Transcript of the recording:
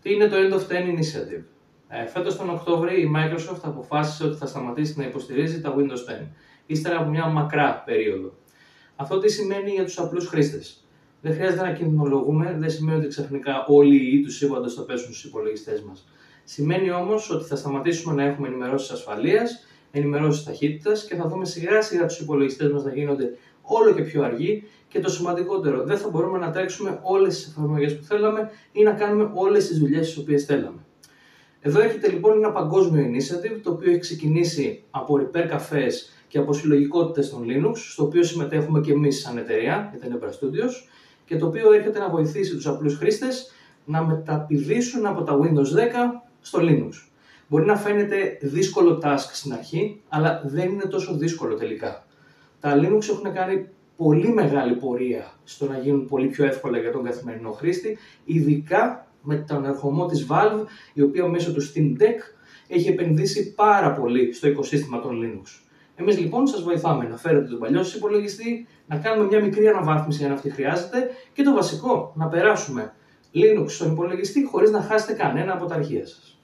Τι είναι το End of 10 Initiative? Φέτος τον Οκτώβριο η Microsoft αποφάσισε ότι θα σταματήσει να υποστηρίζει τα Windows 10, ύστερα από μια μακρά περίοδο. Αυτό τι σημαίνει για τους απλούς χρήστες? Δεν χρειάζεται να κινδυνολογούμε, δεν σημαίνει ότι ξαφνικά όλοι οι ιοί του σύμπαντος θα πέσουν στους υπολογιστές μας. Σημαίνει όμως ότι θα σταματήσουμε να έχουμε ενημερώσεις ασφαλείας, ενημερώσεις ταχύτητας και θα δούμε σιγά σιγά τους υπολογιστές μας να γίνονται όλο και πιο αργοί και το σημαντικότερο, δεν θα μπορούμε να τρέξουμε όλες τις εφαρμογές που θέλαμε ή να κάνουμε όλες τις δουλειές τις οποίες θέλαμε. Εδώ έρχεται λοιπόν ένα παγκόσμιο initiative το οποίο έχει ξεκινήσει από repair cafés και από συλλογικότητες των Linux, στο οποίο συμμετέχουμε και εμείς σαν εταιρεία, η Tenebra Studios, και το οποίο έρχεται να βοηθήσει τους απλούς χρήστες να μεταπηδήσουν από τα Windows 10 στο Linux. Μπορεί να φαίνεται δύσκολο task στην αρχή, αλλά δεν είναι τόσο δύσκολο τελικά. Τα Linux έχουν κάνει πολύ μεγάλη πορεία στο να γίνουν πολύ πιο εύκολα για τον καθημερινό χρήστη, ειδικά με τον ερχομό της Valve, η οποία μέσω του Steam Deck έχει επενδύσει πάρα πολύ στο οικοσύστημα των Linux. Εμείς λοιπόν σας βοηθάμε να φέρετε τον παλιό σας υπολογιστή, να κάνουμε μια μικρή αναβάθμιση αν αυτή χρειάζεται και το βασικό, να περάσουμε Linux στον υπολογιστή χωρίς να χάσετε κανένα από τα αρχεία σας.